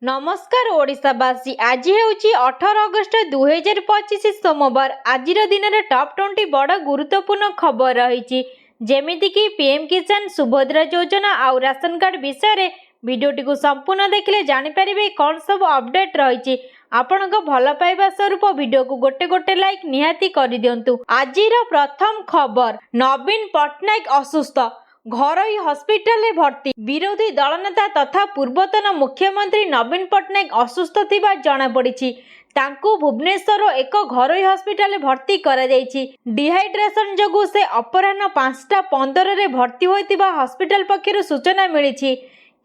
नमस्कार ओडिशावासी। आज हेउची 18 अगस्ट 2025 सोमवार। आजिर दिन में टॉप 20 बड़ गुरुत्वपूर्ण खबर रही जेमिति कि पीएम किसान सुभद्रा योजना आउ राशन कार्ड विषय भिडियोटी को संपूर्ण देखिले जानिपारे कौन सब अपडेट रही। आपण भल पाइबा स्वरूप भिडियो को गोटे गोटे लाइक निहाती कर दिंतु। आजिर प्रथम खबर, नवीन पट्टनायक असुस्थ, घरोई हस्पिटाल भर्ती। विरोधी दल नेता तथा पूर्वतन मुख्यमंत्री नवीन पट्टनायक असुस्थ थिबा जणा पड़िछि। तांकु भुवनेश्वर एक घरोई हस्पिटाल भर्ती करा जायछि। डिहाइड्रेशन जगु से अपराह्न 5:15 रे भर्ती होइतिबा हस्पिटाल पक्षरु सूचना मिलिछि।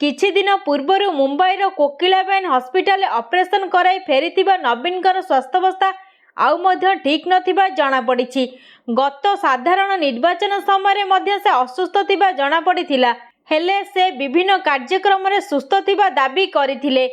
किछि दिन पूर्व मुंबईर कोकिलाबेन हस्पिटाल ऑपरेशन कराई फेरितिबा नवीनकर स्वास्थ्यावस्था आउ मध्य ठीक नथिबा जणा पड़िछि। गत साधारण निर्वाचन समय मध्य से असुस्थ थिबा जणा पड़िथिला, हेले से विभिन्न कार्यक्रम रे सुस्थ थिबा दाबी करिथिले।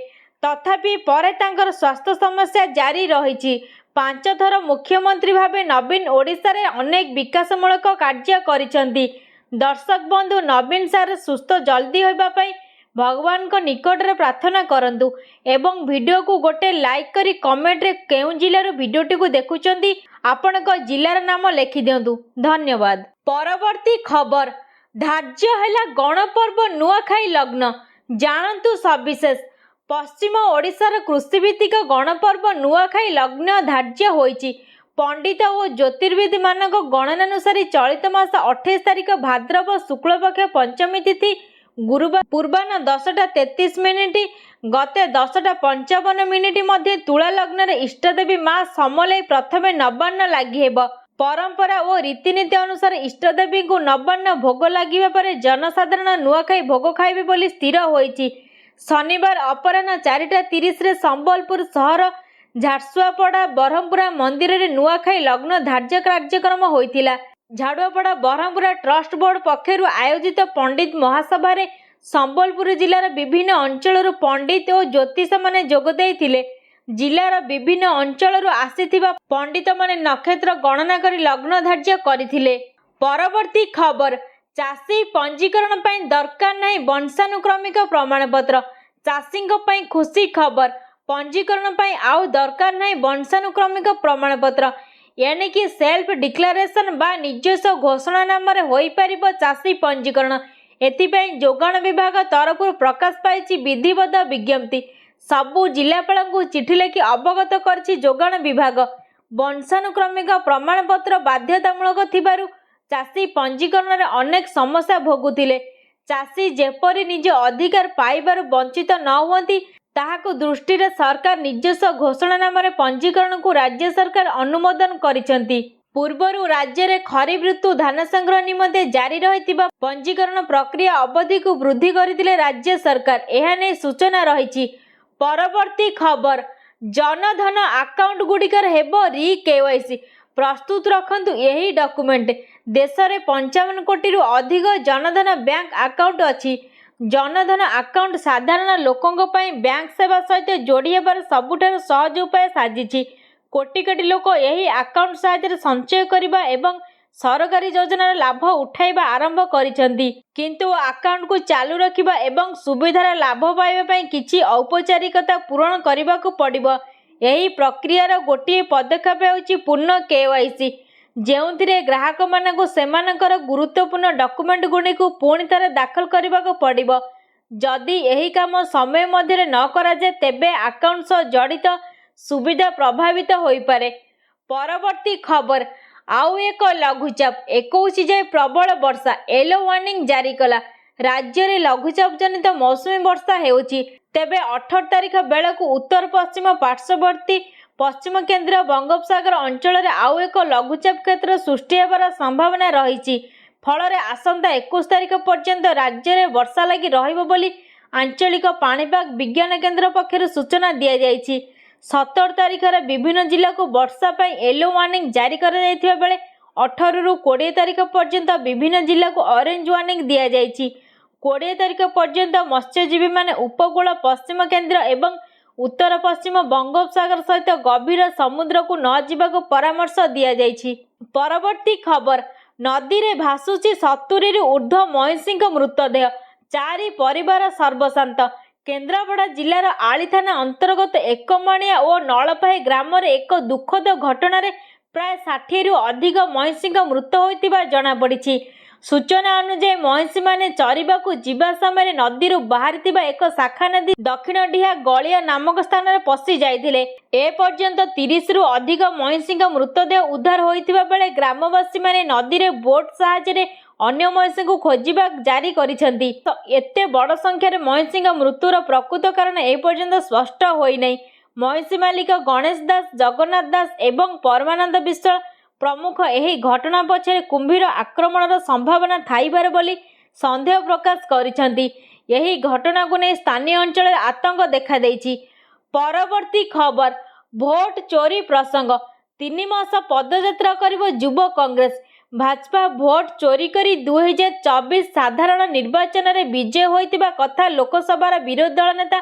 तथापि परे तांकर स्वास्थ्य समस्या जारी रहिछि। 5 थर मुख्यमंत्री भावे नवीन ओडिशा रे अनेक विकासमूलक कार्य करिसंती। दर्शक बंधु, नवीन सार सुस्थ जल्दी होइबा पई भगवान को निकट रे प्रार्थना करंतु एवं वीडियो को गोटे लाइक करी कमेंट रे केउ जिल्लार वीडियोटी को देखुचंती आपनक जिल्लार नाम लिखि दियंतु। धन्यवाद। परवर्ती खबर, धार्य हैला गणपर्व नुआखाई लग्न, जानंतु सविशेष। पश्चिम ओडिशार कृषिभित्तिक गणपर्व नुआखाई लग्न धार्य होइछि। पंडित और ज्योतिर्विद मानक गणनानुसार चलित मास 28 तारिख भाद्रव शुक्लपक्ष पंचमी तिथि गुरुवार पूर्वाह्न 10:33 गते 10:55 मध्य तुला लग्न रे इष्टदेवी माँ समलाई प्रथमे नवान्न लागि हेब। परंपरा और रीतिनीति अनुसार इष्टदेवी को नवान्न भोग लगिबा परे जनसाधारण नुआखाई भोग खाइबे बोली स्थिर होइछि। शनिवार अपराह्न 4:30 रे संबलपुर सहर झारसुआपड़ा ब्रह्मपुरा मंदिर रे नुआखाई लग्न धार्य कार्यक्रम होइथिला। झाड़ुआपड़ा ब्रह्मपुरा ट्रस्ट बोर्ड पक्षरु आयोजित पंडित महासभा रे संबलपुर जिलार विभिन्न अंचल पंडित और ज्योतिष माने जोग देइथिले। जिलार विभिन्न अंचल आसीथिबा पंडित माने नक्षत्र गणना करी लग्न धार्य करिथिले। परवर्ती खबर, चाषी पंजीकरण पई दरकार नाही वंशानुक्रमिक प्रमाणपत्र। चाषींक पई खुशी खबर, पंजीकरण पई आउ दरकार नाही वंशानुक्रमिक प्रमाणपत्र। यानी कि सेल्फ डिक्लेरेशन बा निजस्व घोषणा नाम रे होई परिबो चाषी पंजीकरण। एथिपई जोगाण विभाग तरफ प्रकाश पाइछि विधिबद्ध विज्ञप्ति। सबु जिलापाल को चिठी लिखि अवगत करछि जोगाण विभाग। वंशानुक्रमिक प्रमाणपत्र बाध्यतामूलक थिबारु चाषी पंजीकरण रे अनेक समस्या भोगुथिले। चाषी जेपरि निज अधिकार पाइबारु वंचित न हुअंती ताहाकु दृष्टि रे सरकार निजस्व घोषणा नाम रे पंजीकरण को राज्य सरकार अनुमोदन करिसंती। पूर्वरु राज्य रे खरीफ ऋतु धान संग्रह निमंते जारी रहितिबा पंजीकरण प्रक्रिया अवधि को वृद्धि करितिले राज्य सरकार। एहा नै सूचना रहिछि। परवर्ती खबर, जनधन अकाउंट गुडिकर हेबो री केवाईसी। प्रस्तुत रखंतु यही डॉक्यूमेंट। देश रे 55 कोटी रु अधिक जनधन बैंक अकाउंट अछि। जनधन अकाउंट साधारण लोकों पई बैंक सेवा सहित जोड़ी हेबार सबुठार सहज उपाय साजिछि। कोटी कोटी लोक यही अकाउंट सहायता संचय करिबा एवं सरकारी योजनार लाभ उठाइबा आरंभ करिसंती। किंतु अकाउंट को चालू रखिबा एवं सुविधार लाभ पाइबा पई किछि औपचारिकता पूर्ण करिबाकू पड़िबो। यही प्रक्रियार गोटिए पदक्षेप हेउछि पूर्ण केवाईसी, जेउथिरे ग्राहक मानकु सेमानकर गुरुत्वपूर्ण डॉक्यूमेंट गुडी को पुणी थरे दाखल करबाकू पड़िबो। जदि यही काम समय मध्य न करा जाय तेबे अकाउंट सह जड़ित सुविधा प्रभावित होई पारे। परवर्ती खबर, आउ एक लघुचाप 21 जाए प्रबल वर्षा, येलो वार्निंग जारी कला। राज्य रे लघुचाप जनित मौसुमी वर्षा हेउछि। तेबे 18 तारिख बेलकु उत्तर पश्चिम पार्श्ववर्ती पश्चिम केंद्र बंगोपसागर अंचल रे आउ एक लघुचाप क्षेत्र सृष्टि हेबार संभावना रहिछि। फल आसंता 21 तारिख पर्यंत राज्य रे वर्षा लगी रहिबो बोली आंचलिक पाणीपाग विज्ञान केंद्र पक्षरु सूचना दिया जायछि। 17 तारिख रे विभिन्न जिला को वर्षा पई येलो वार्निंग जारी करा जायथिबा बेले 18 रु 20 तारिख पर्यंत विभिन्न जिला को ऑरेंज वार्निंग दिया जायछि। 20 तारिख पर्यंत मत्स्यजीवी माने उपकूल पश्चिम केंद्र एवं उत्तर पश्चिम बंगोपसागर सहित गभीर समुद्र को न जीवाको परामर्श दिया जायछि। परवर्ती खबर, नदी रे भासुची 70 रु ऊर्ध्व महिषीक मृतदेह, 4 परिवार सर्वशांत। केन्द्रापड़ा जिलार आली थाना अंतर्गत एकमणिया और नलपाही ग्राम एक दुखद घटन प्राय 60 रु अधिक महिषी मृत होता जमापड़ी। सूचना अनुसार महिषी माने चरिबाकू जीवा समय नदी बाहरी एक शाखा नदी दक्षिण डिहा गलिया नामक स्थान में पशि जाइथिले। ए पर्यंत 30 रु अधिक महिषी मृतदेह उद्धार होइतिबा बेले ग्रामवासी माने नदी रे बोट साहाय्य अन्य महिषी को खोजिबा जारी करिसेंती। तो एते बड़ संख्यार महिषी मृत्युर प्रकृत कारण एपर्यंत स्पष्ट होई नै। महिषी मालिक गणेश दास, जगन्नाथ दास एवं परमानंद विश्वाल प्रमुख यही घटना पछरे कुंभीर आक्रमणर संभावना थाइबार बोली संदेह प्रकाश करिसेंती। यही घटना को नहीं स्थानीय अंचल आतंक देखा देइछि। परवर्ती खबर भोट चोरी प्रसंग 3 मास पदयात्रा करिब युवा कांग्रेस। भाजपा भोट चोरी करी 2024 साधारण निर्वाचन में विजय होइतिबा कथा लोकसभार विरोधी दल नेता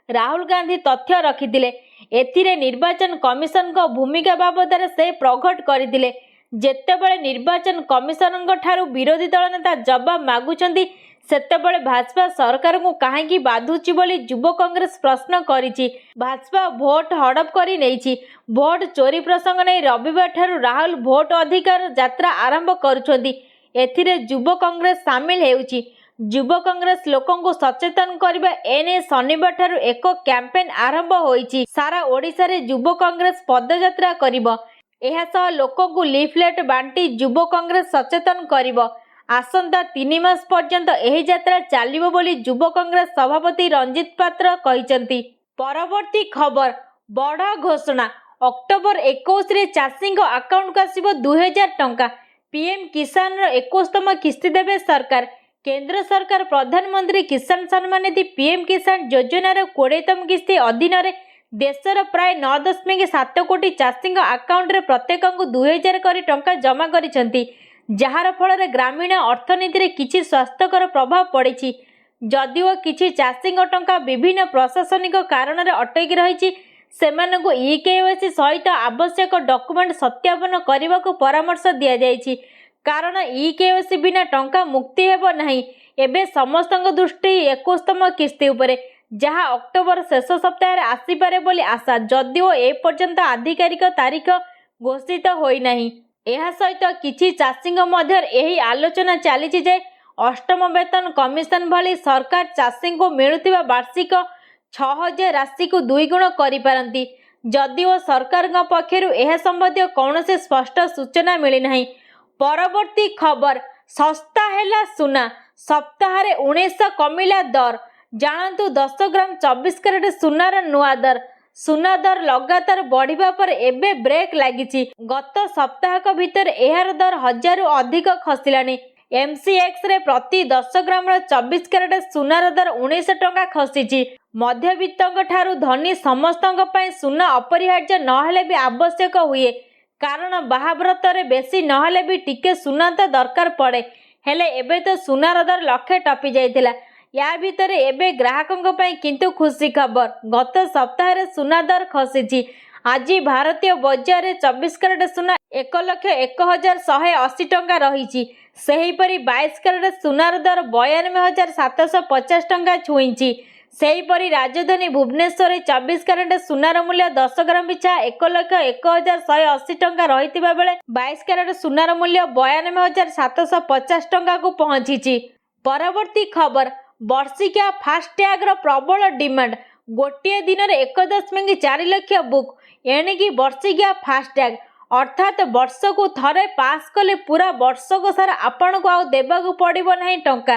राहुल गांधी तथ्य रखिथिले। एथिरे निर्वाचन कमिशन को भूमिका बाबद से प्रकट करथिले। जेतेबेले निर्वाचन कमिशन ठारू विरोधी दल नेता जवाब मागुछंती सेतेबेले भाजपा सरकार को काहेकि बाधुची बोली युवा कांग्रेस प्रश्न करिछि। भाजपा भोट हड़प करी नेइछि। भोट चोरी प्रसंग नहीं रविवार ठारू राहुल भोट अधिकार यात्रा आरंभ करुछंती। एथिरे युवा कांग्रेस सामिल हेउछि। युवा कांग्रेस लोकों को सचेतन करबा एने शनिवार ठारू एक कैंपेन आरंभ होइछि। सारा ओडिशा रे युवा कांग्रेस पदयात्रा करिबो। एहा सह लोकों को लीफलेट बांटी युवा कांग्रेस सचेतन करिबो। आसंता 3 मास पर्यंत एही यात्रा चलिबो बोली युवा कांग्रेस सभापति रंजित पात्र कहिसेंती। परवर्ती खबर बड़ा घोषणा अक्टोबर 21 रे चाषी अकाउंट को आसिबो 2000 टंका। पीएम किसान रो 21तम किस्ती देबे सरकार। केंद्र सरकार प्रधानमंत्री किसान सम्मान निधि पीएम किसान योजना रो 20तम किस्ती अधीन रे देशर प्राय 9.7 कोटी चाषी अकाउंट रे प्रत्येक को 2000 करी टंका जमा करिसेंती। जार फल ग्रामीण अर्थनीति रे किछि स्वास्थ्यकर प्रभाव पड़ी। जदिओ किछि चाषी टंका विभिन्न प्रशासनिक कारण रे अटकी रही सेमानकु ईकेवाईसी सहित आवश्यक डॉक्यूमेंट सत्यापन करने को परामर्श दि जाइछि। कारण ईकेवाईसी बिना टंका मुक्ति हेबो नाही। एबे समस्त दृष्टि 21तम किस्ती उपरे जहाँ अक्टोबर शेष सप्ताह आसीपारे बोली आशा। जदिओ ए पर्यंत आधिकारिक तारीख घोषित होई नाही। एहा सहित किछि चाषी मध्य यही आलोचना चली जे 8म वेतन कमिशन भली सरकार चाषी को मिलुथिबा वार्षिक 6000 राशि को 2 गुण करि पारंती। जदिओ सरकार पक्षरु एहा संबंधी कौनसी स्पष्ट सूचना मिली नाही। परवर्ती खबर सस्ता हेला सुना सप्ताह 1900 कमिला दर। जानतु 10 ग्राम 24 कैरेट सुनार नुआ दर। सुना दर लगातार बढ़िबा पर एबे ब्रेक लागिछि। गत सप्ताहक भितर एहार दर 1000 रु अधिक खसिलानी। एमसीएक्स रे प्रति 10 ग्राम 24 कैरेट सुनार दर 19 टंका खसिछि। मध्यवित्तक ठारू धनी समस्तक पय सुना अपरिहार्य नहेले भी आवश्यक हुए। कारण बाहाव्रत रे बेसी नहेले भी टिके सुना तो दरकार पड़े। हेले एबे तो सुनार दर लक्षे टपी जाइथिला। या भितर एबे ग्राहकों पय किंतु खुशी खबर गत सप्ताह रे सुना दर खसिछि। आज भारतीय बजार रे 24 कैरेट सुना 1,01,180 टंका रही। सेहीपरि 22 कैरेट सुनार दर 92,750 टंका छुईंछि। सेहीपरि राजधानी भुवनेश्वर 24 कैरेट सुनार मूल्य 10 ग्राम पिछा 1,01,180 टंका रहितिबा बेले 22 कैरेट सुनार मूल्य 92,750 टंका को पहुंची। परवर्ती खबर वर्षिकिया फास्टैग रो प्रबल डिमांड। गोटे दिन में 1.4 लाख बुक। एणिकी वर्षिकिया फास्टैग अर्थात वर्ष को थरे पास कले पूरा वर्ष को सारा आपण को आउ देबाकू पड़िबो नाही टंका।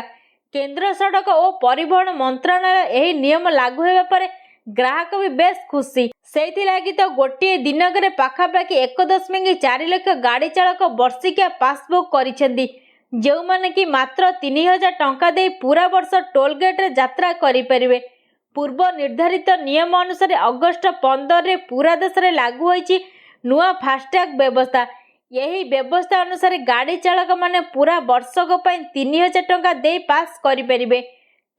केंद्र सड़क और परिवहन मंत्रालय यही नियम लागू हेबा परे ग्राहक भी बेस खुशी। सेथि लागि तो गोटे दिनक रे पाखापाखि 1.4 लाख गाड़ी चालक वर्षिकिया पासबुक करिसेंती। जो माने कि मात्र 3000 टंका दे पूरा वर्ष टोल गेट रे यात्रा करि परिबे। पूर्व निर्धारित नियम अनुसार अगस्त 15 रे पूरा देश रे लागू होईछि नुआ फास्टैग व्यवस्था। यही व्यवस्था अनुसार गाड़ी चालक माने पूरा वर्षक पय 3000 टंका दे पास करि परिबे।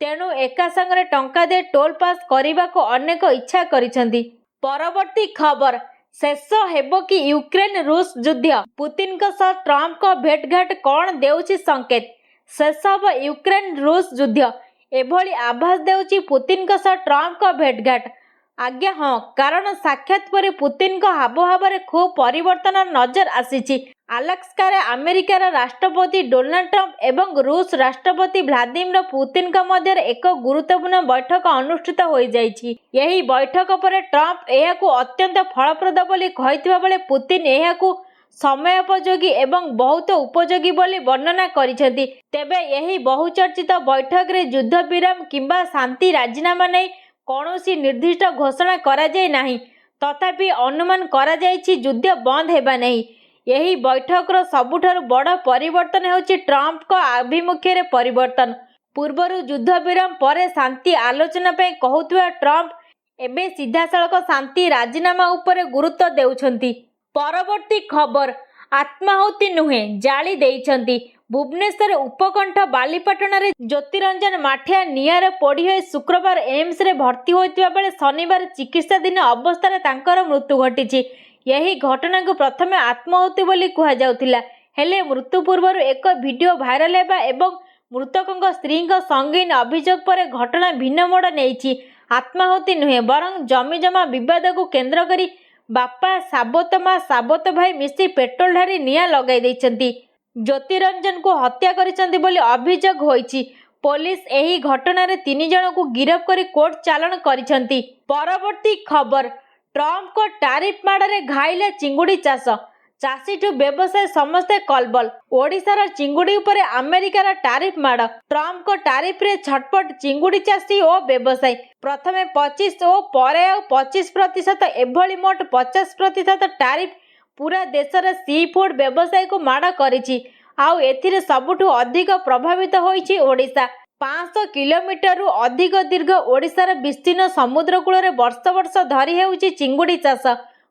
तेणु एका संगे टंका दे टोल पास करने को अनेक इच्छा करिसेंती। परवर्ती खबर शेष हेबो कि यूक्रेन रूस युद्ध। पुतिन को सह ट्रम्प को भेटघाट कौन देउछि संकेत। शेष हेबो यूक्रेन रूस युद्ध। एभली आभास देउची पुतिन सह ट्रम्प भेटघाट। आज्ञा हाँ, कारण साक्षात पर पुतिन हावभाव खूब परिवर्तन नजर आसी। अलास्कार अमेरिकार राष्ट्रपति डोनाल्ड ट्रम्प एवं रूस राष्ट्रपति व्लादिमीर पुतिन मध्य एक गुरुत्वपूर्ण बैठक अनुष्ठित हो जाइछि। यही बैठक पर ट्रम्प यह अत्यंत फलप्रद बोली कहिथिबा बेले पुतिन यह समयोपयोगी एवं बहुत उपयोगी बोली वर्णना करिसेंति। तेबे यही बहुचर्चित बैठक रे युद्ध विराम किंबा शांति राजीनामा नहीं कौनसी निर्दिष्ट घोषणा करा जाय नाही, तथापि अनुमान करा जायछि युद्ध बंद हेबा नहीं। यही बैठकर सबुठारु बड़ परिवर्तन होछि ट्रम्प को आभिमुख्य रे परिवर्तन। पूर्वरु युद्ध विराम पर शांति आलोचना पे कहउतबा ट्रम्प एबे सीधासळख शांति राजीनामा उपरे गुरुत्व देउछंती। परवर्ती खबर, आत्माहुति नुहे जाली देइछंती। भुवनेश्वर उपकंठ बालीपाटन रे ज्योतिरंजन माठिया निआरे पोड़ी होई शुक्रवार एम्स रे भर्ती होइतिबा बेले शनिवार चिकित्साधीन अवस्था तांकर मृत्यु घटिछि। यही घटना को प्रथमे आत्माहुति बोली कहा जाउथिला, हेले मृत्यु पूर्व एक वीडियो भाइराल हेबा एवं मृतकଙ୍କ स्त्रीଙ୍କ संगीन अभियोग पर घटना भिन्न मोड़ नेइछि। आत्माहुति नुहे बरं जमीजमा विवाद को केंद्र करी बापा साबत मां साबत भाई मिसी पेट्रोल ढारी निआं लगाई दैछंती। ज्योतिरंजन को हत्या करिसंती बोली अभियोग होइछि। पुलिस एही घटना रे 3 जन को गिरफ्त करी कोर्ट चालान करिसंती। परवर्ती खबर, ट्रम्प को टारिफ माड़े घाइले चिंगुड़ी चाष। चाषीठू व्यवसाय समस्ते कलबल। ओडिशार चिंगुड़ी उपरे अमेरिकार टारिफ माड़। ट्रम्प को टारिफ रे छटपट चिंगुड़ी चाषी और व्यवसायी। प्रथमे 25 और परे 25% एभली मोट 50% टारिफ पूरा देशर सी फूड व्यवसाय को माड़ करिछि। आउ एथिरे सबुठू अधिक प्रभावित होइछि ओडिशा। 500 किलोमीटर रु अधिक दीर्घ ओडिशार विस्तीर्ण समुद्रकूल वर्ष वर्ष धरी हेउछि चिंगुड़ी चाष।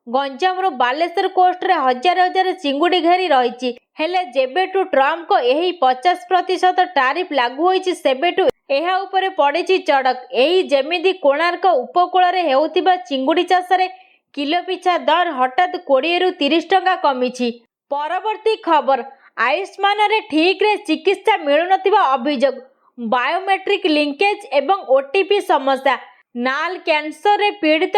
गंजाम बालेश्वर कोस्ट रे हजार हजार चिंगुड़ी घेरी रही। हेले जेबेठू ट्रम्प को यही 50% टारिफ लागू होइछि सेबेठू एहा उपरे पड़िछि चड़क। एही जेमिति कोणार्क उपकूल रे हेउथिबा चिंगुड़ी चाष रे किलो पिछा दर हठात 20 रु 30 टंका कमिछि। परवर्ती खबर, आयुष्मान रे ठीक रे चिकित्सा मिलुनथिबा अभियोग। बायोमेट्रिक लिंकेज एवं ओटीपी समस्या। नाल कैंसर रे पीड़ित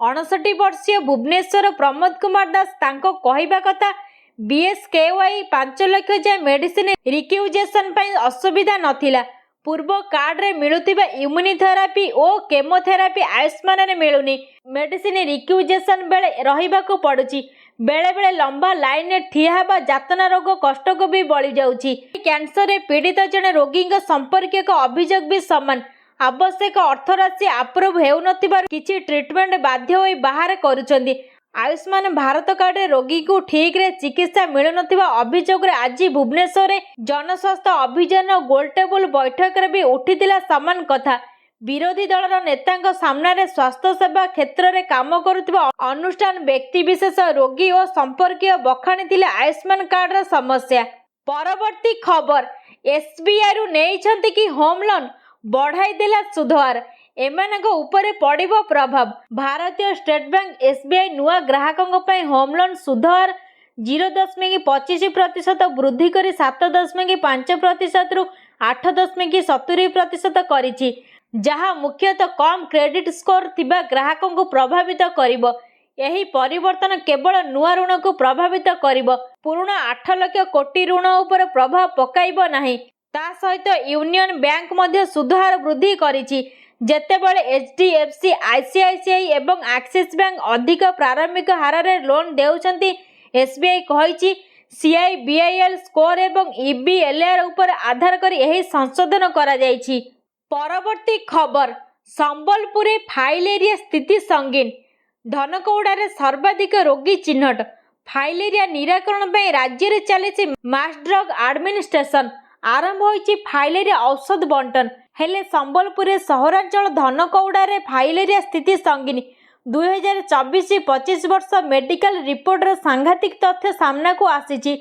59 वर्षीय भुवनेश्वर प्रमोद कुमार दास तांको कहिबा कथा बीएसकेवाई 5 लाख जाय मेडिसिन रिक्यूजेशन पई असुविधा नथिला। पूर्व कार्ड रे मिलुथिबा इम्यूनोथेरापी और केमोथेरापी आयुष्मान रे मिलुनी। मेडिसिन रिक्यूजेशन बेले रहिबा को पड़ुची। बेले बेले लंबा लाइन में ठिया हेबा जातना रोग कष्ट को भी बळी जाउची। कैंसर रे पीड़ित जने रोगी संपर्क को अभियोग भी समान। आवश्यक अर्थराशि अप्रूव हेउनथिबार किछि ट्रीटमेंट बाध्य होई बाहर करूछंदी। आयुष्मान भारत कार्ड रे रोगी को ठीक रे चिकित्सा मिलुनथिबा अभियोग रे आज भुवनेश्वर रे जनस्वास्थ्य अभियान गोलटेबल बैठक रे भी उठितिला समान कथा। विरोधी दलर नेतांक सामना रे स्वास्थ्य सेवा क्षेत्र रे काम करुथिबा अनुष्ठान व्यक्ति विशेष रोगी और संपर्कीय बखाणी आयुष्मान कार्ड रा समस्या। परवर्ती खबर, एसबीआई रु नेइछंती कि होम लोन बढ़ाई देला सुधहार। एमानक उपरे पड़िबो प्रभाव। भारतीय स्टेट बैंक एसबीआई नुआ ग्राहकों पई होम लोन सुधहार 0.25% वृद्धि करी 7.5% रु 8.70% करिछि, जहाँ मुख्यतः कम क्रेडिट स्कोर थिबा ग्राहकों को प्रभावित करिबो। यही परिवर्तन केवल नुआ ऋण को प्रभावित करिबो, पुराना 8 लाख कोटी ऋण उपर प्रभाव पकाइबो नाही। ता सहित यूनियन बैंक मध्य सुधहार वृद्धि करिछि, जेतेबेले एचडीएफसी, आईसीआईसीआई एवं एक्सिस बैंक अधिक प्रारंभिक हार रे लोन देउछंती। एसबीआई कहिछि सीआईबीआईएल स्कोर एवं ईबीएलआर उपर आधार करी यही संशोधन करा जाइछि। परवर्ती खबर, संबलपुर फाइलेरिया स्थिति संगीन। धनकौड़ारे सर्वाधिक रोगी चिन्हट। फाइलेरिया निराकरण ପାଇଁ राज्य रे चलिछि मास ड्रग एडमिनिस्ट्रेशन। आरंभ होइछि फाइलेरिया औषध बंटन। हेले संबलपुर सहरांचल धनकौड़ारे फाइलेरिया स्थिति संगीन। 2024-25 वर्ष मेडिकल रिपोर्ट रे सांघातिक तथ्य सामना को आसीछि।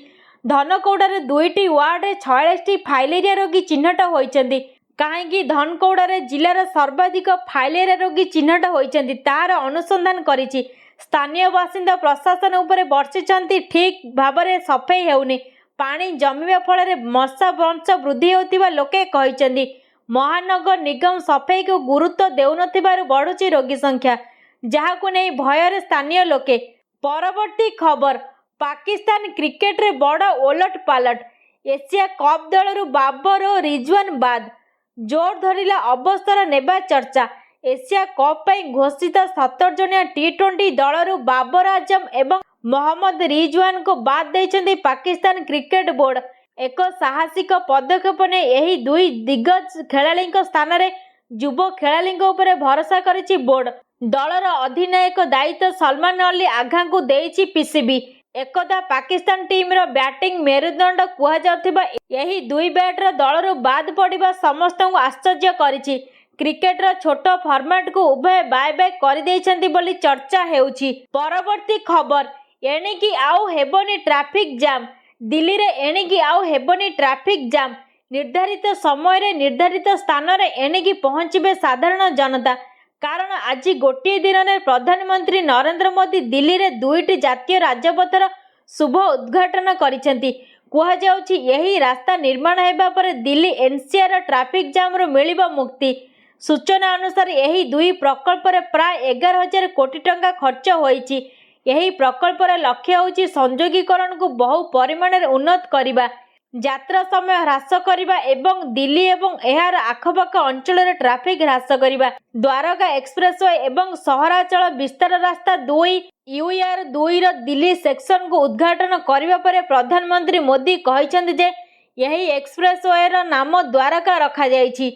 धनकौड़ारे 2टी वार्ड रे 46टी फाइलेरिया रोगी चिन्हट होइछन्ति। काहेकि धनकौड़ारे जिलार सर्वाधिक फाइलेरिया रोगी चिन्हट होइछन्ति तार अनुसंधान करिछि। स्थानीय बासिंदा प्रशासन उपरे वर्षिछन्ति ठीक भाबरे सफाई हेउनी। पानी जमिबा फଳରେ मशा वंश वृद्धि होतिबा लोके कहिछन्ति। महानगर निगम सफाई को गुरुत्व देउनथिबारु बढ़ुची रोगी संख्या, जहाकु नहीं भयर स्थानीय लोके। परवर्ती खबर, पाकिस्तान क्रिकेट रे बड़ ओलट पालट। एशिया कप दलरू बाबर और रिजवान बाद जोर धरिला अवसर नेबा चर्चा। एशिया कप पई घोषित 17 जनिया टी20 दलरू बाबर आजम एवं मोहम्मद रिजवान को बाद देइछन्ती पाकिस्तान क्रिकेट बोर्ड। एक साहसिक पदक्षेप ने यही दुई दिग्गज खेलाड़ी स्थान रे युव खेलाड़ी उपरे भरोसा करिछि बोर्ड। दलर अधिनायक दायित्व सलमान अली आघा को देइछि पीसीबी। एकदा पाकिस्तान टीम रो बैटिंग मेरुदंड कुहा जाउथिबा यही दुई बैटर दलरू बाद पड़िबा समस्त को आश्चर्य करिछि। क्रिकेट रो छोट फॉर्मेट को उभय बाय बाय करि देइछन्ती बोली चर्चा हेउछि। परवर्ती खबर, एणिकी आउ हेबनी ट्रैफिक जाम। दिल्ली रे एणिकी आउ हेबनी ट्रैफिक जाम। निर्धारित समय रे निर्धारित स्थान रे एणिकी पहुंचबे साधारण जनता। कारण आज गोटे दिन में प्रधानमंत्री नरेंद्र मोदी दिल्ली रे दुईटी जातीय राजपथर शुभ उद्घाटन करिसेंती। कुहा जाउछि यही रास्ता निर्माण हेबा पर दिल्ली एनसीआर ट्रैफिक जाम रो मिलिबा मुक्ति। सूचना अनुसार यही दुई प्रकल्प रे प्राय 11,000 कोटी टंका खर्च होईछि। यही प्रकल्प रे लक्ष्य होछि संयोगीकरण को बहु परिमाण रे उन्नत करिबा, यात्रा समय ह्रास करिबा एवं दिल्ली एवं एहार आखपाख अंचल रे ट्रैफिक ह्रास करिबा। द्वारका एक्सप्रेसवे एवं सहराचल विस्तार रास्ता 2 यूआर 2 रो दिल्ली सेक्शन को उद्घाटन करिबा पर प्रधानमंत्री मोदी कहिसेंती जे यही एक्सप्रेसवे रो नाम द्वारका रखा जाइछि।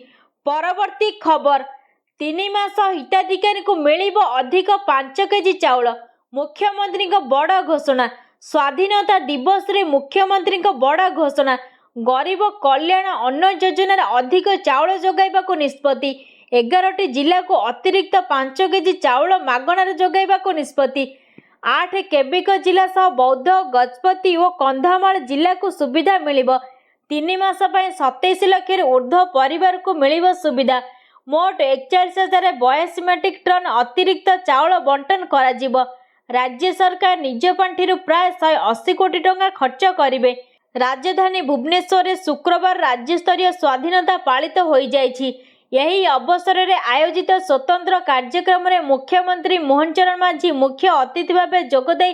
परवर्ती खबर, 3 मास हिताधिकारी को मिलिबो अधिक 5 केजी चाउल। मुख्यमंत्री को बड़ घोषणा। स्वाधीनता दिवस रे मुख्यमंत्री को बड़ घोषणा। गरीब कल्याण अन्न योजना अधिक चाउल जोगाइबाको निष्पत्ति। 11टी जिला को अतिरिक्त 5 केजी चाउल मागणार जोगाइबाको निष्पत्ति। 8 केबिक जिला सह बौद्ध, गजपति और कंधामाल जिला को सुविधा मिलिबो। 3 मास पई 27 लाख ऊर्ध्व परिवार को मिलिबो सुविधा। मोट 41,082 मेट्रिक टन अतिरिक्त चाउल बंटन करा जिवो। राज्य सरकार निज पांठिरु प्राय 180 कोटी टंका खर्च करिवे। राजधानी भुवनेश्वर रे शुक्रवार राज्य स्तरीय स्वाधीनता पालित होई जाइछि। यही अवसर रे आयोजित स्वतंत्र कार्यक्रम रे मुख्यमंत्री मोहन चरण मांझी मुख्य अतिथि भावे जोगदेई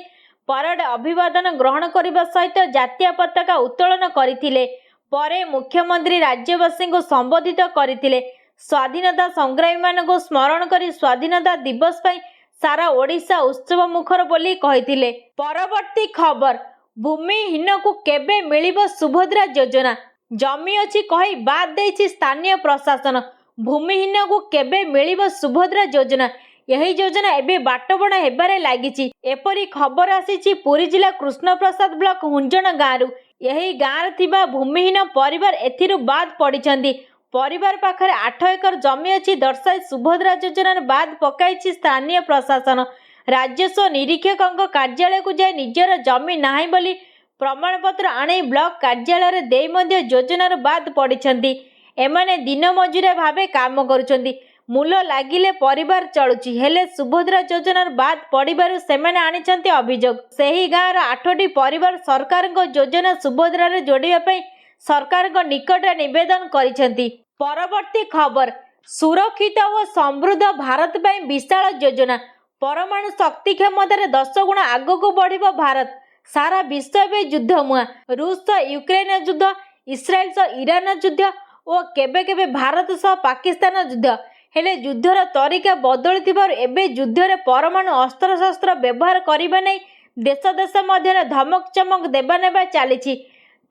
परेड अभिवादन ग्रहण करने सहित जातीय पताका उत्तोलन करथिले। परे मुख्यमंत्री राज्यवासी को संबोधित करथिले। स्वाधीनता संग्रामी मानक स्मरण करी स्वाधीनता दिवस पई सारा ओडिशा उत्सव मुखर बोली कहिथिले। परवर्ती खबर, भूमिहीन को केबे मिलिबो सुभद्रा योजना। जमी अछि कहि बाद देछि स्थानीय प्रशासन। भूमिहीन को केबे मिलिबो सुभद्रा योजना। यही योजना एबे बाटबणा हेबारे लागिछि। एपरी खबर आसीछि पुरी जिला कृष्णप्रसाद ब्लॉक हुंजण गाँव। यही गाँव थिबा भूमिहीन परिवार एथिरु बाद पड़िछन्ति। परिवार पाखरे 8 एकर जमी अच्छी दर्शाई सुभद्रा योजना बाद पकाई स्थानीय प्रशासन। राजस्व निरीक्षक कार्यालय को जाए निजर जमी नाही बोली प्रमाणपत्र आने ब्लॉक कार्यालय दे योजनार बाद पड़िछन्ति। एमाने दिन मजुरिया भावे काम करुछन्ति। मूल लागिले परिवार चलुछि, हेले सुभद्रा योजनार बाद पड़िबारु सेमाने आनिछन्ति अभियोग। सेही गाँवर 8टी परिवार सरकार योजना सुभद्रा रे जोड़िबा पई सरकार निकट निवेदन करिसेंति। परवर्ती खबर, सुरक्षित और समृद्ध भारत पई विशाल योजना। परमाणु शक्ति क्षमतार 10 गुण आगको बढ़िबो भारत। सारा विश्व बे युद्ध मुआ। रूस सह यूक्रेन युद्ध, इस्राएल सह ईरान युद्ध और केबे केबे भारत सह पाकिस्तान युद्ध। हेले युद्धर तरीका बदलिथिबारु एबे युद्धरे परमाणु अस्त्र शस्त्र व्यवहार करिबा नै देश देश मध्य धमक चमक देबा नेबा चलीछि।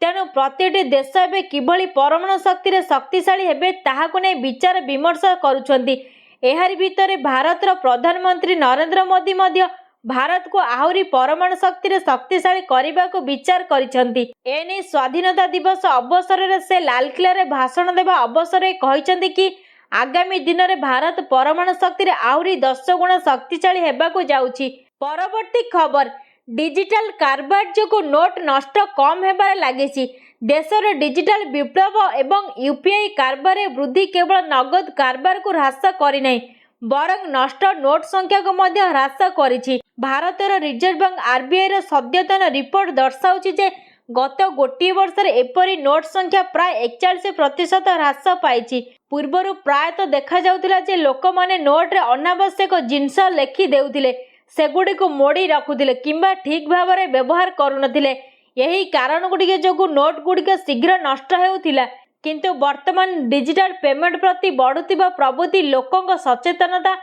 तेणु प्रतिटी देश एवं किभली परमाणु शक्ति रे शक्तिशाली हेबे ताहाकु नै विचार विमर्श करुछन्ति। एहारि भितरे भारतर प्रधानमंत्री नरेंद्र मोदी मध्य भारत को आहुरी परमाणु शक्ति रे शक्तिशाली करबाको विचार करिछन्ति। एने स्वाधीनता दिवस अवसर रे से लालकिला रे भाषण देबा अवसर रे कहिछन्ति कि आगामी दिन में भारत परमाणु शक्ति रे आहुरी 10 गुण शक्तिशाली हेबाको जाउछि। परवर्ती खबर, डिजिटल कारबार जो नोट नष्ट कम हेबार लागिछि। देशर डिजिटल विप्लव एवं यूपीआई कारबार वृद्धि केवल नगद कारबार को ह्रास करिनाई बरं नष्ट नोट संख्या को मध्य ह्रास करिछि। भारतर रिजर्व बैंक आरबीआई रो सद्यतन रिपोर्ट दर्शाउछि जे गत गोटे वर्ष एपरी नोट संख्या प्राय 41% ह्रास पाई। पूर्वर प्रायतः देखा जाउतिला जे लोक माने नोट रे अनावश्यक जिनस लेखि देउथिले, सेगुडी को मोड़ी रखुथिले किंबा ठीक भाव में व्यवहार करुनथिले। यही कारण गुड़िके जोगु नोट गुड़िक शीघ्र नष्ट हेउथिला, किंतु वर्तमान डिजिटल पेमेंट प्रति बढ़ुतिबा प्रवृत्ति, लोकंक सचेतनता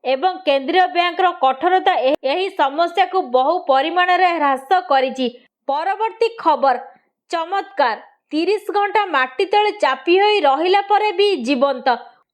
एवं केंद्रीय बैंक कठोरता यही समस्या को बहु परिमाण रे ह्रास करिछि। परवर्ती खबर, चमत्कार 30 घंटा माटी तले चापी होई रहिला परे भी जीवंत।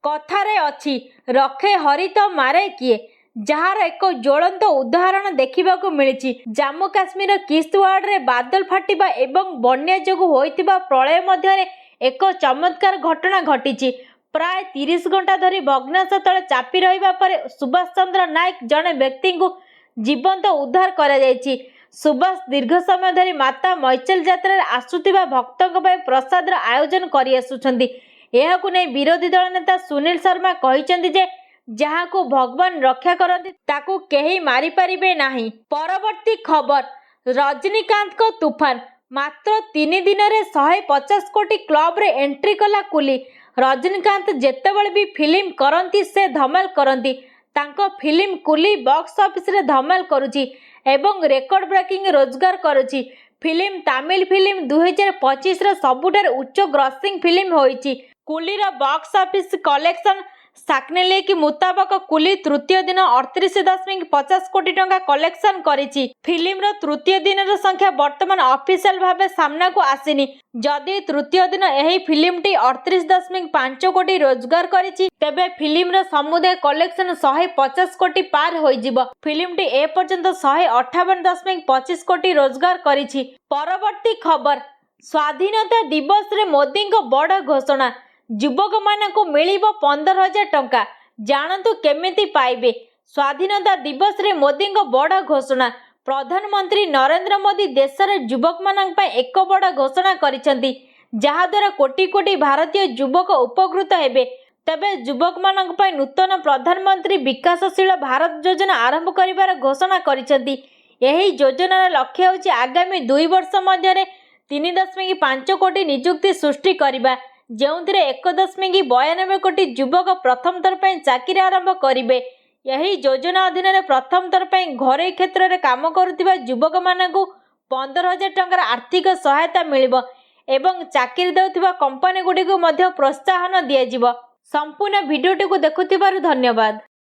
कथारे अछि रखे हरि तो मारे किए, जार एक ज्वलंत उदाहरण देखा मिली। जम्मू काश्मीर किश्तवाड़ रे बादल फाटिबा एवं बन्या जोगु होइतिबा प्रलय मध्य एक चमत्कार घटना घटी। प्राय 30 घंटा धरी भग्नाश तले चापी रहिबा परे सुभाष चंद्र नायक जने व्यक्ति को जीवंत उद्धार करा जायछि। सुभाष दीर्घ समय धरी माता मैचेल यात्रा आसुथिबा भक्तों पर प्रसाद आयोजन करि आसुछन्ति। एहाकु नै विरोधी दल नेता सुनील शर्मा कहिसेंति जे जहाँ को भगवान रक्षा करती ताकू केही मारी पारिबे नाही। परवर्ती खबर, रजनीकांत को तूफान, मात्र 3 दिन रे 150 कोटी क्लब रे एंट्री कला कुली। रजनीकांत जेतेबेले भी फिल्म करती से धमाल करती। तांको फिल्म कुली बॉक्स ऑफिस रे धमाल करुची एवं रेकॉर्ड ब्रेकिंग रोजगार करुची। फिल्म तमिल फिल्म 2025 रे सबुठार उच्च ग्रॉसिंग फिल्म होईची। कुलीर बॉक्स ऑफिस कलेक्शन साकनेले मुताबक कुली तृतीय दिन 38.50 कोटी टंका कलेक्शन करिछि। फिल्मर तृतीय दिन संख्या वर्तमान ऑफिशियल भावे सामना को आसीनी। जदि तृतीय दिन एही फिल्मटी 38.5 कोटी रोजगार करिछि, तेबे फिल्मर समुदाय कलेक्शन 150 कोटी पार होइजिबो। फिल्मटी ए पर्यंत 158.25 कोटी रोजगार करिछि। परवर्ती खबर, स्वाधीनता दिवस रे मोदी को बड़ घोषणा, युवक मानक मिलिबो 15,000 टंका। जानतु केमिति पाइबे। स्वाधीनता दिवस रे मोदी को बड़ घोषणा। प्रधानमंत्री नरेंद्र मोदी देशर युवक मानक पय एक बड़ घोषणा करिसेंति, जहा द्वारा कोटी कोटी भारतीय युवक उपकृत हेबे। तबे युवक मानक पय नूतन प्रधानमंत्री विकासशील भारत योजना आरंभ करिवार घोषणा करिसेंति। एही योजनार लक्ष्य होछि आगामी 2 वर्ष मध्य 3.5 कोटी नियुक्ति सृष्टि करिबा, जेउथिरे 1.92 कोटी युवक प्रथम थर पर चाकरी आरंभ करिवे। यही योजना अधीन प्रथम थर पर घरोई क्षेत्र में काम करुथिबा युवक मानकु 15,000 टंकार आर्थिक सहायता मिलिबो एवं चाकरी देउथिबा कंपनी गुडी को मध्य प्रोत्साहन दिया जिवो। संपूर्ण वीडियोटी को देखुथिबारु धन्यवाद।